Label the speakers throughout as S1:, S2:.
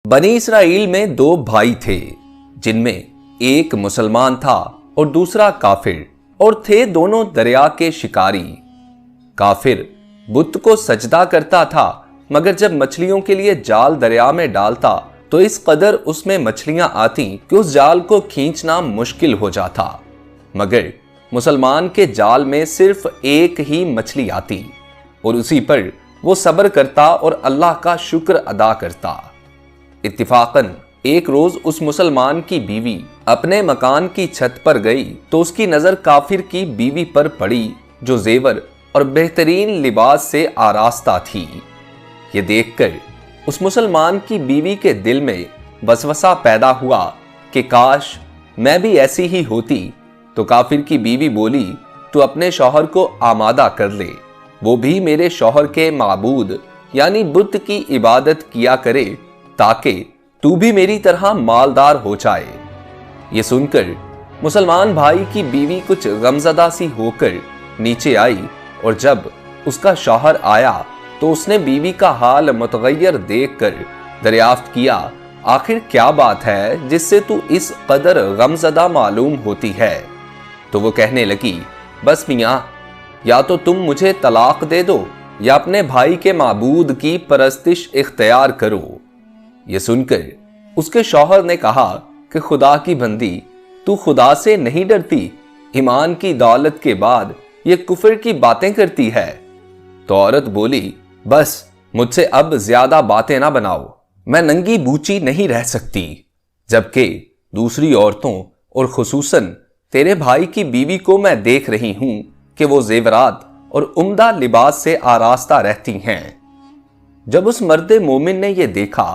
S1: बनी इसराइल में दो भाई थे, जिनमें एक मुसलमान था और दूसरा काफिर, और थे दोनों दरिया के शिकारी। काफिर बुत को सजदा करता था, मगर जब मछलियों के लिए जाल दरिया में डालता तो इस कदर उसमें मछलियां आती कि उस जाल को खींचना मुश्किल हो जाता। मगर मुसलमान के जाल में सिर्फ एक ही मछली आती और उसी पर वो सब्र करता और अल्लाह का शुक्र अदा करता। इत्तिफाकन एक रोज उस मुसलमान की बीवी अपने मकान की छत पर गई तो उसकी नजर काफिर की बीवी पर पड़ी, जो जेवर और बेहतरीन लिबास से आरास्ता थी। ये देखकर उस मुसलमान की बीवी के दिल में वसवसा पैदा हुआ कि काश मैं भी ऐसी ही होती। तो काफिर की बीवी बोली, तू अपने शौहर को आमादा कर ले, वो भी मेरे शौहर के माबूद यानी बुत की इबादत किया करे, ताकि तू भी मेरी तरह मालदार हो जाए। ये सुनकर मुसलमान भाई की बीवी कुछ गमज़दा सी होकर नीचे आई, और जब उसका शौहर आया तो उसने बीवी का हाल मुतगय्यर देखकर दरियाफ्त किया, आखिर क्या बात है जिससे तू इस कदर गमज़दा मालूम होती है। तो वो कहने लगी, बस मियाँ, या तो तुम मुझे तलाक दे दो या अपने भाई के माबूद की परस्तिश इख्तियार करो। ये सुनकर उसके शौहर ने कहा कि खुदा की बंदी, तू खुदा से नहीं डरती? ईमान की दौलत के बाद ये कुफर की बातें करती है। तो औरत बोली, बस मुझसे अब ज्यादा बातें ना बनाओ, मैं नंगी बूची नहीं रह सकती। जबकि दूसरी औरतों और खुसूसन तेरे भाई की बीवी को मैं देख रही हूं कि वो जेवरात और उम्दा लिबास से आरास्ता रहती हैं। जब उस मर्दे मोमिन ने यह देखा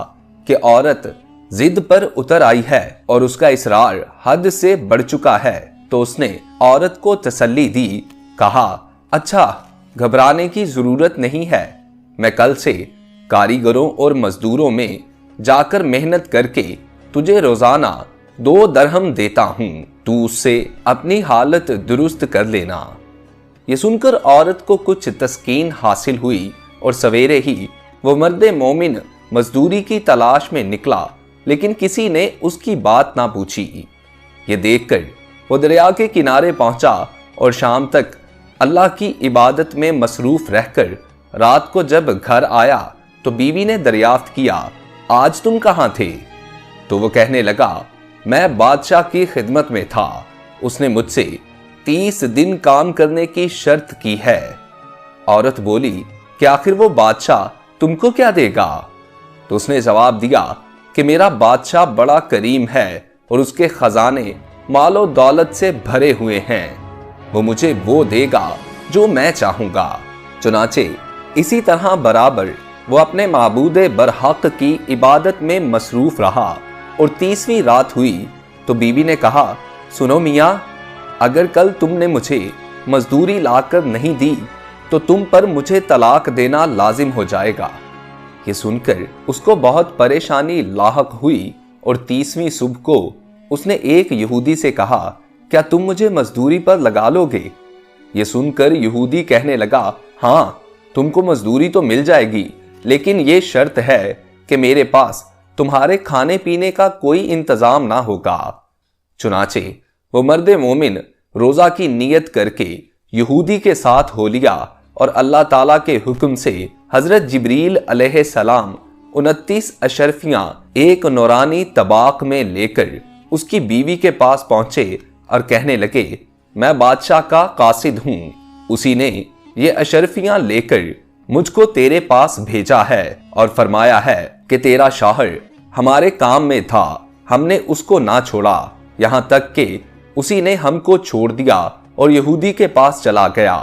S1: कि औरत जिद पर उतर आई है और उसका इसरार हद से बढ़ चुका है, तो उसने औरत को तसल्ली दी, कहा, अच्छा, घबराने की जरूरत नहीं है, मैं कल से कारीगरों और मजदूरों में जाकर मेहनत करके तुझे रोजाना 2 दरहम देता हूं, तू उससे अपनी हालत दुरुस्त कर लेना। ये सुनकर औरत को कुछ तस्कीन हासिल हुई और सवेरे ही वो मर्दे मोमिन मजदूरी की तलाश में निकला, लेकिन किसी ने उसकी बात ना पूछी। ये देखकर वो दरिया के किनारे पहुंचा और शाम तक अल्लाह की इबादत में मसरूफ रहकर रात को जब घर आया तो बीवी ने दरियाफ्त किया, आज तुम कहां थे? तो वो कहने लगा, मैं बादशाह की खिदमत में था, उसने मुझसे 30 दिन काम करने की शर्त की है। औरत बोली कि आखिर वो बादशाह तुमको क्या देगा? तो उसने जवाब दिया कि मेरा बादशाह बड़ा करीम है और उसके खजाने मालो दौलत से भरे हुए हैं, वो मुझे वो देगा जो मैं चाहूंगा। चुनाचे इसी तरह बराबर वो अपने माबूदे बरहक की इबादत में मसरूफ रहा और 30वीं रात हुई तो बीवी ने कहा, सुनो मियाँ, अगर कल तुमने मुझे मजदूरी लाकर नहीं दी तो तुम पर मुझे तलाक देना लाजिम हो जाएगा। ये सुनकर उसको बहुत परेशानी लाहक हुई और 30वीं सुबह को उसने एक यहूदी से कहा, क्या तुम मुझे मजदूरी पर लगा लोगे? ये सुनकर यहूदी कहने लगा, हाँ, तुमको मजदूरी तो मिल जाएगी, लेकिन ये शर्त है कि मेरे पास तुम्हारे खाने पीने का कोई इंतजाम ना होगा। चुनाचे वो मर्दे मोमिन रोजा की नियत करके यहूदी के साथ हो लिया और अल्लाह ताला के हुक्म से हजरत जिब्रील अलैहिस्सलाम 29 अशरफियां एक नूरानी तबाक में लेकर उसकी बीवी के पास पहुंचे और कहने लगे, मैं बादशाह का कासिद हूं, उसी ने ये अशरफियां लेकर मुझको तेरे पास भेजा है और फरमाया है कि तेरा शौहर हमारे काम में था, हमने उसको ना छोड़ा, यहां तक कि उसी ने हमको छोड़ दिया और यहूदी के पास चला गया।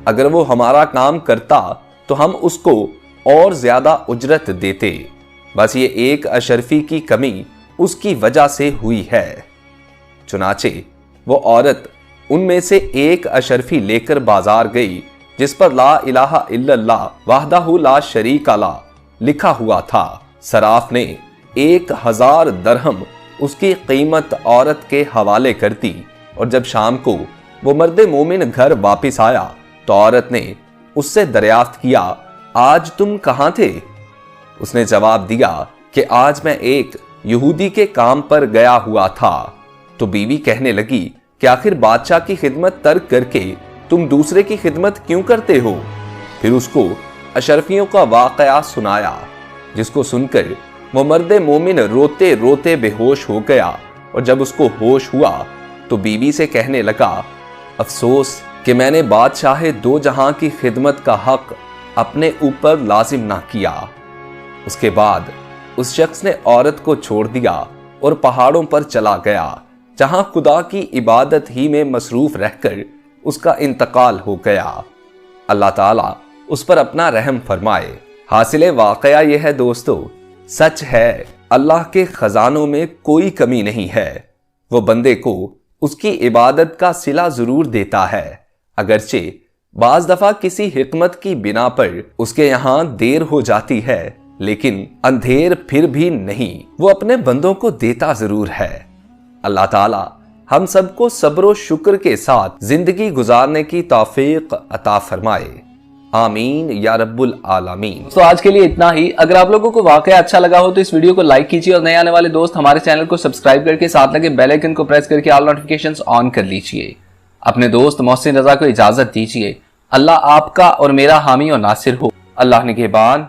S1: अगर वो हमारा काम करता तो हम उसको और ज्यादा उजरत देते, बस ये एक अशरफी की कमी उसकी वजह से हुई है। चुनाचे वो औरत उनमें से एक अशरफी लेकर बाजार गई जिस पर ला इलाहा इल्लल्लाह वहदहू ला शरीका ला लिखा हुआ था। सराफ ने 1000 दरहम उसकी कीमत औरत के हवाले कर दी और जब शाम को वो मर्दे मोमिन घर वापिस आया तो औरत ने उससे दरियाफ्त किया, आज तुम कहां थे? उसने जवाब दिया کہ آج میں ایک یہودی کے کام پر گیا ہوا تھا تو بیوی کہنے لگی کہ آخر بادشاہ کی خدمت ترک کر کے تم دوسرے کی خدمت کیوں کرتے ہو؟ پھر اس کو اشرفیوں کا واقعہ سنایا، جس کو سن کر وہ مرد مومن روتے روتے بے ہوش ہو گیا، اور جب اس کو ہوش ہوا تو بیوی سے کہنے لگا، افسوس کہ میں نے بادشاہ دو جہاں کی خدمت کا حق اپنے اوپر لازم نہ کیا۔ اس کے بعد اس شخص نے عورت کو چھوڑ دیا اور پہاڑوں پر چلا گیا، جہاں خدا کی عبادت ہی میں مصروف رہ کر اس کا انتقال ہو گیا۔ اللہ تعالیٰ اس پر اپنا رحم فرمائے۔ حاصل واقعہ یہ ہے دوستو، سچ ہے اللہ کے خزانوں میں کوئی کمی نہیں ہے۔ وہ بندے کو اس کی عبادت کا صلہ ضرور دیتا ہے، اگرچہ بعض دفعہ کسی حکمت کی بنا پر اس کے یہاں دیر ہو جاتی ہے، لیکن اندھیر پھر بھی نہیں، وہ اپنے بندوں کو دیتا ضرور ہے۔ اللہ تعالی ہم سب کو صبر و شکر کے ساتھ زندگی گزارنے کی توفیق عطا فرمائے، آمین یا رب العالمین۔
S2: تو آج کے لیے اتنا ہی۔ اگر آپ لوگوں کو واقعہ اچھا لگا ہو تو اس ویڈیو کو لائک کیجیے، اور نئے آنے والے دوست ہمارے چینل کو سبسکرائب کر کے ساتھ لگے بیل آئیکن کو پریس کر کے آل نوٹیفیکیشنز آن کر لیجیے۔ اپنے دوست محسن رضا کو اجازت دیجیے۔ اللہ آپ کا اور میرا حامی اور ناصر ہو۔ اللہ نگہبان۔